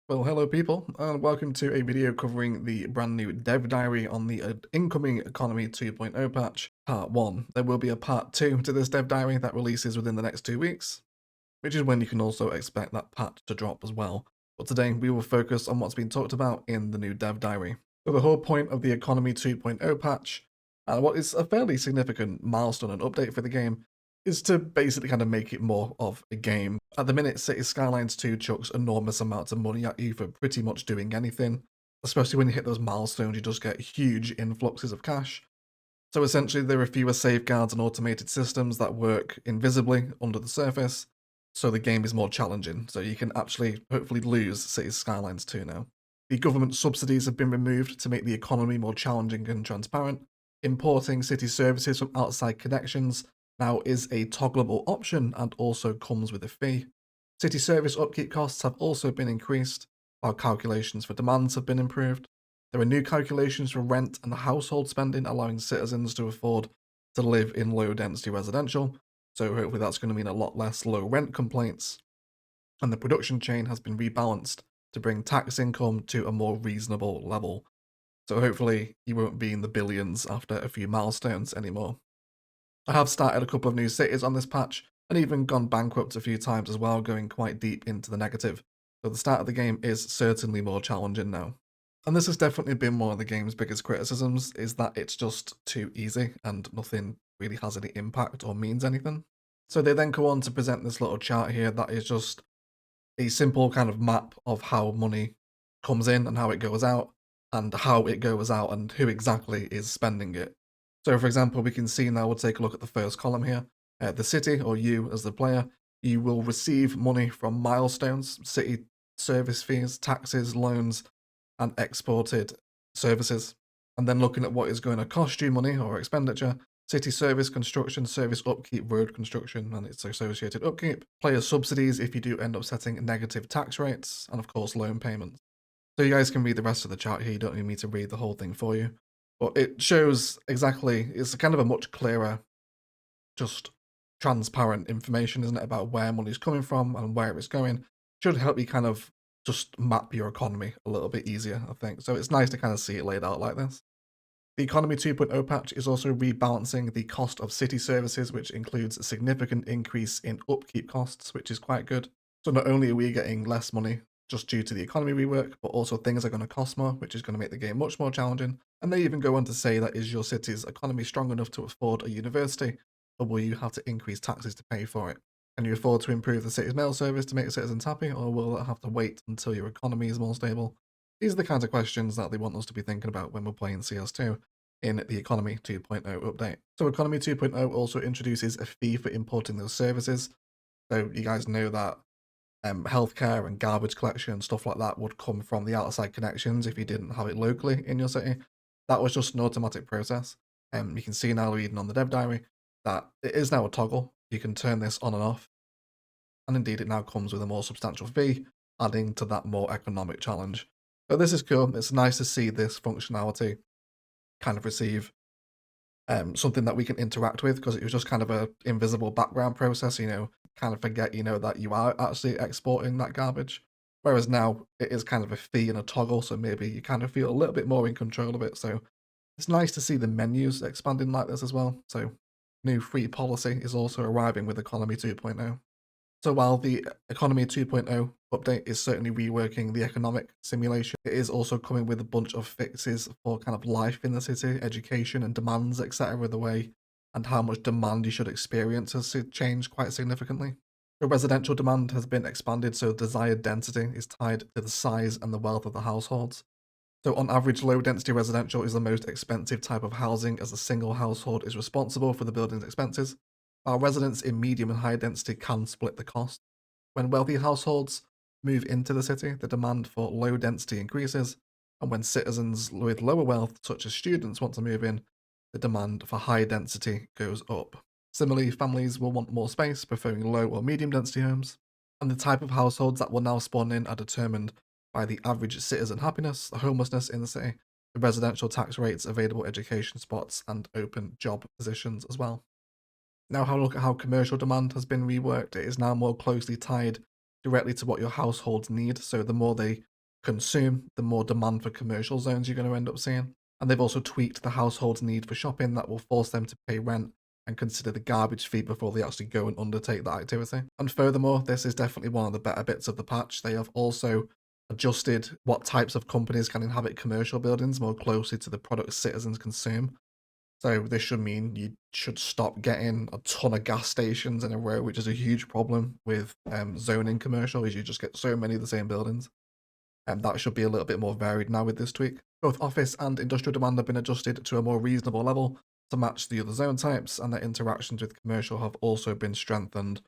Well, hello people, and welcome to a video covering the brand new dev diary on the incoming Economy 2.0 patch, part 1. There will be a part 2 to this dev diary that releases within the next 2 weeks, which is when you can also expect that patch to drop as well. But today we will focus on what's been talked about in the new dev diary. So the whole point of the Economy 2.0 patch, and what is a fairly significant milestone and update for the game, is to basically kind of make it more of a game. At the minute, Cities Skylines 2 chucks enormous amounts of money at you for pretty much doing anything. Especially when you hit those milestones, you just get huge influxes of cash. So essentially, there are fewer safeguards and automated systems that work invisibly under the surface, so the game is more challenging. So you can actually hopefully lose Cities Skylines 2 now. The government subsidies have been removed to make the economy more challenging and transparent. Importing city services from outside connections now is a toggleable option and also comes with a fee. City service upkeep costs have also been increased, while calculations for demands have been improved. There are new calculations for rent and household spending, allowing citizens to afford to live in low density residential, so hopefully that's going to mean a lot less low rent complaints. And the production chain has been rebalanced to bring tax income to a more reasonable level. So hopefully you won't be in the billions after a few milestones anymore. I have started a couple of new cities on this patch, and even gone bankrupt a few times as well, going quite deep into the negative. So the start of the game is certainly more challenging now. And this has definitely been one of the game's biggest criticisms, is that it's just too easy and nothing really has any impact or means anything. So they then go on to present this little chart here that is just a simple kind of map of how money comes in and how it goes out, and how it goes out and who exactly is spending it. So for example, we can see now, we'll take a look at the first column here. The city, or you as the player, you will receive money from milestones, city service fees, taxes, loans, and exported services. And then looking at what is going to cost you money or expenditure: city service, construction, service upkeep, road construction, and its associated upkeep, player subsidies if you do end up setting negative tax rates, and of course loan payments. So you guys can read the rest of the chart here, you don't need me to read the whole thing for you. But it shows exactly, it's kind of a much clearer, just transparent information, isn't it, about where money's coming from and where it's going. Should help you kind of just map your economy a little bit easier, I think. So it's nice to kind of see it laid out like this. The Economy 2.0 patch is also rebalancing the cost of city services, which includes a significant increase in upkeep costs, which is quite good. So not only are we getting less money just due to the economy rework, but also things are going to cost more, which is going to make the game much more challenging. And they even go on to say that, is your city's economy strong enough to afford a university, or will you have to increase taxes to pay for it? Can you afford to improve the city's mail service to make citizens happy, or will it have to wait until your economy is more stable? These are the kinds of questions that they want us to be thinking about when we're playing CS2 in the Economy 2.0 update. So Economy 2.0 also introduces a fee for importing those services. So you guys know that healthcare and garbage collection and stuff like that would come from the outside connections if you didn't have it locally in your city. That was just an automatic process. You can see now, reading on the dev diary, that it is now a toggle. You can turn this on and off, and indeed it now comes with a more substantial fee, adding to that more economic challenge. So this is cool. It's nice to see this functionality kind of receive something that we can interact with, because it was just kind of a invisible background process, kind of forget, that you are actually exporting that garbage. Whereas now it is kind of a fee and a toggle, so maybe you kind of feel a little bit more in control of it. So it's nice to see the menus expanding like this as well. So new free policy is also arriving with Economy 2.0. So while the Economy 2.0 update is certainly reworking the economic simulation, it is also coming with a bunch of fixes for kind of life in the city, education and demands, etc. The way and how much demand you should experience has changed quite significantly. The residential demand has been expanded, so desired density is tied to the size and the wealth of the households. So on average, low density residential is the most expensive type of housing, as a single household is responsible for the building's expenses, while residents in medium and high density can split the cost. When wealthy households move into the city, the demand for low density increases, and when citizens with lower wealth, such as students, want to move in, the demand for high density goes up. Similarly, families will want more space, preferring low or medium density homes, and the type of households that will now spawn in are determined by the average citizen happiness, the homelessness in the city, the residential tax rates, available education spots, and open job positions as well. Now, look at how commercial demand has been reworked. It is now more closely tied directly to what your households need. So the more they consume, the more demand for commercial zones you're going to end up seeing. And they've also tweaked the household's need for shopping that will force them to pay rent and consider the garbage fee before they actually go and undertake that activity. And furthermore, this is definitely one of the better bits of the patch. They have also adjusted what types of companies can inhabit commercial buildings more closely to the products citizens consume. So this should mean you should stop getting a ton of gas stations in a row, which is a huge problem with zoning commercial, is you just get so many of the same buildings. And that should be a little bit more varied now with this tweak. Both office and industrial demand have been adjusted to a more reasonable level to match the other zone types, and their interactions with commercial have also been strengthened,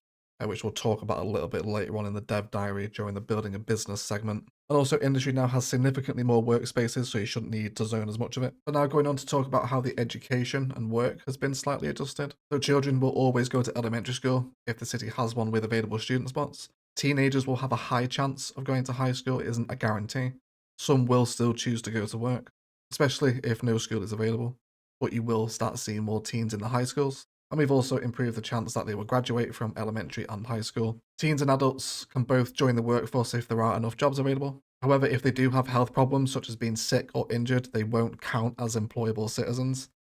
which we'll talk about a little bit later on in the dev diary during the building a business segment. And also, industry now has significantly more workspaces, so you shouldn't need to zone as much of it. But now going on to talk about how the education and work has been slightly adjusted. So children will always go to elementary school if the city has one with available student spots. Teenagers will have a high chance of going to high school, it isn't a guarantee. Some will still choose to go to work, especially if no school is available. But you will start seeing more teens in the high schools. And we've also improved the chance that they will graduate from elementary and high school. Teens and adults can both join the workforce if there are enough jobs available. However, if they do have health problems, such as being sick or injured, they won't count as employable citizens,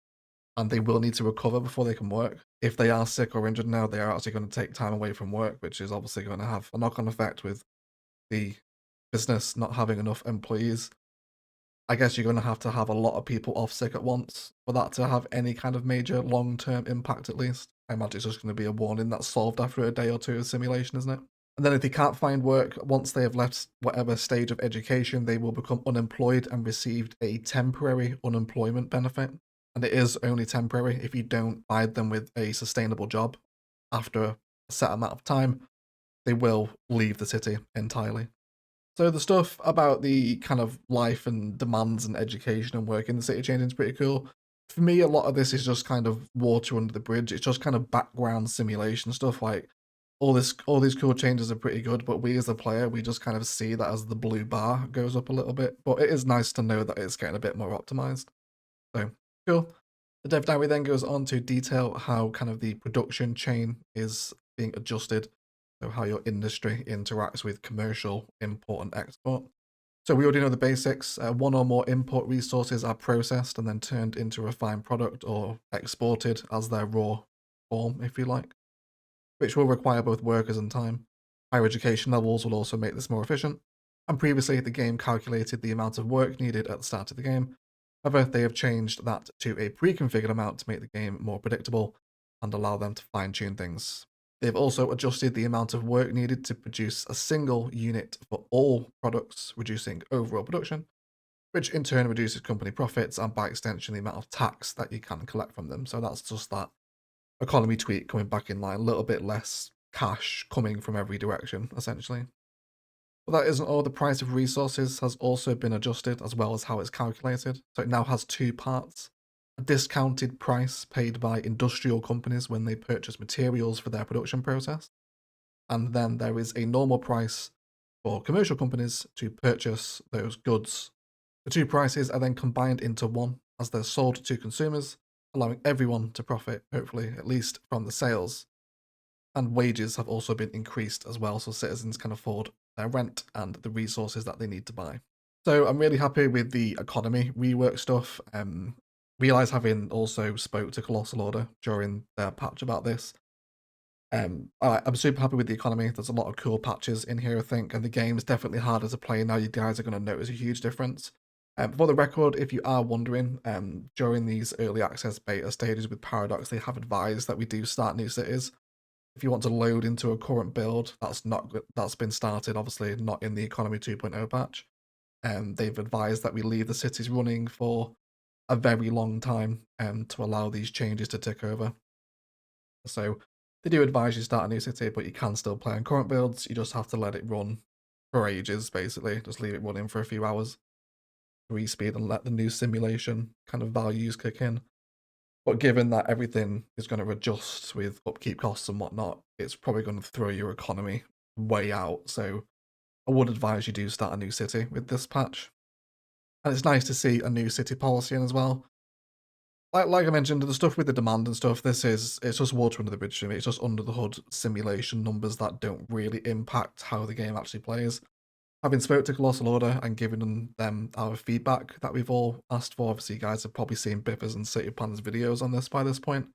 and they will need to recover before they can work. If they are sick or injured now, they are actually going to take time away from work, which is obviously going to have a knock-on effect with the business not having enough employees. I guess you're going to have a lot of people off sick at once for that to have any kind of major long-term impact, at least. I imagine it's just going to be a warning that's solved after a day or two of simulation, isn't it? And then if they can't find work, once they have left whatever stage of education, they will become unemployed and received a temporary unemployment benefit. And it is only temporary. If you don't provide them with a sustainable job after a set amount of time, they will leave the city entirely. So the stuff about the kind of life and demands and education and work in the city changing is pretty cool. For me, a lot of this is just kind of water under the bridge. It's just kind of background simulation stuff. Like all these cool changes are pretty good, but we as a player, we just kind of see that as the blue bar goes up a little bit. But it is nice to know that it's getting a bit more optimized. So cool. The dev diary then goes on to detail how kind of the production chain is being adjusted. So how your industry interacts with commercial import and export. So we already know the basics. One or more import resources are processed and then turned into a refined product or exported as their raw form, if you like, which will require both workers and time. Higher education levels will also make this more efficient. And previously, the game calculated the amount of work needed at the start of the game. However, they have changed that to a pre-configured amount to make the game more predictable and allow them to fine-tune things. They've also adjusted the amount of work needed to produce a single unit for all products, reducing overall production, which in turn reduces company profits and by extension the amount of tax that you can collect from them. So that's just that economy tweak coming back in line, a little bit less cash coming from every direction, essentially. But that isn't all. The price of resources has also been adjusted as well as how it's calculated. So it now has two parts. A discounted price paid by industrial companies when they purchase materials for their production process. And then there is a normal price for commercial companies to purchase those goods. The two prices are then combined into one as they're sold to consumers, allowing everyone to profit, hopefully, at least from the sales. And wages have also been increased as well, so citizens can afford their rent and the resources that they need to buy. So I'm really happy with the economy rework stuff. Realize having also spoke to Colossal Order during their patch about this. I'm super happy with the economy. There's a lot of cool patches in here, I think, and the game is definitely harder to play now. You guys are going to notice a huge difference. For the record, if you are wondering, during these early access beta stages with Paradox, they have advised that we do start new cities. If you want to load into a current build, that's been started, obviously not in the Economy 2.0 patch. They've advised that we leave the cities running for a very long time to allow these changes to tick over. So they do advise you start a new city, but you can still play on current builds. You just have to let it run for ages, basically. Just leave it running for a few hours, respeed, and let the new simulation kind of values kick in. But given that everything is going to adjust with upkeep costs and whatnot, it's probably going to throw your economy way out. So I would advise you do start a new city with this patch. And it's nice to see a new city policy in as well. Like I mentioned, the stuff with the demand and stuff, it's just water under the bridge for me. It's just under the hood simulation numbers that don't really impact how the game actually plays. Having spoke to Colossal Order and given them our feedback that we've all asked for, obviously you guys have probably seen Biffers and City Plans videos on this by this point.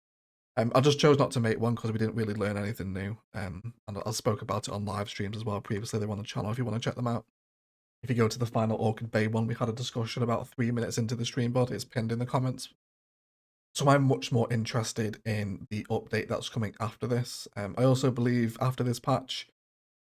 I just chose not to make one because we didn't really learn anything new. And I spoke about it on live streams as well previously. They're on the channel if you want to check them out. If you go to the final Orchid Bay one, we had a discussion about 3 minutes into the stream, but it's pinned in the comments. So I'm much more interested in the update that's coming after this. I also believe after this patch,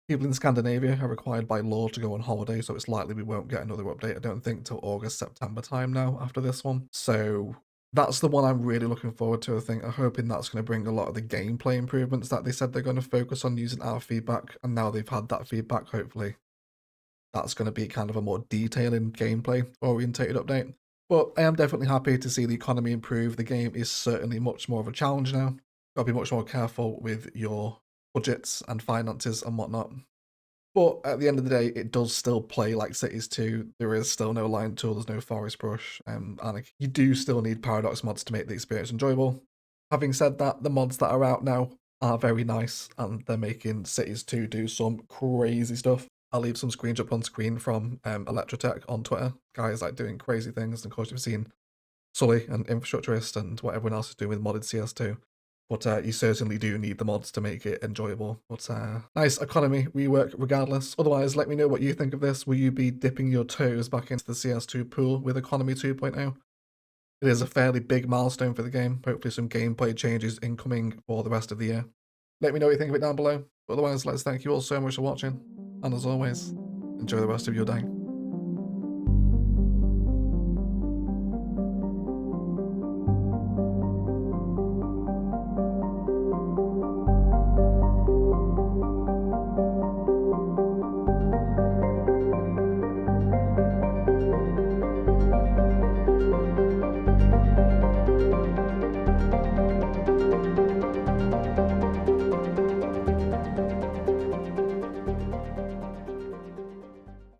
people in Scandinavia are required by law to go on holiday, so it's likely we won't get another update, I don't think, till August, September time now after this one. So that's the one I'm really looking forward to, I think. I'm hoping that's going to bring a lot of the gameplay improvements that they said they're going to focus on using our feedback, and now they've had that feedback, hopefully that's going to be kind of a more detailing gameplay orientated update. But I am definitely happy to see the economy improve. The game is certainly much more of a challenge now. Got to be much more careful with your budgets and finances and whatnot. But at the end of the day, it does still play like Cities 2. There is still no line tool, there's no forest brush, and you do still need Paradox mods to make the experience enjoyable. Having said that, the mods that are out now are very nice, and they're making Cities 2 do some crazy stuff. I'll leave some screens up on screen from Electrotech on Twitter. Guys like doing crazy things, and of course you've seen Sully and Infrastructurist and what everyone else is doing with modded CS2. But you certainly do need the mods to make it enjoyable. But nice economy rework regardless. Otherwise, let me know what you think of this. Will you be dipping your toes back into the CS2 pool with economy 2.0? It is a fairly big milestone for the game. Hopefully some gameplay changes incoming for the rest of the year. Let me know what you think of it down below. Otherwise, let's thank you all so much for watching. And as always, enjoy the rest of your day.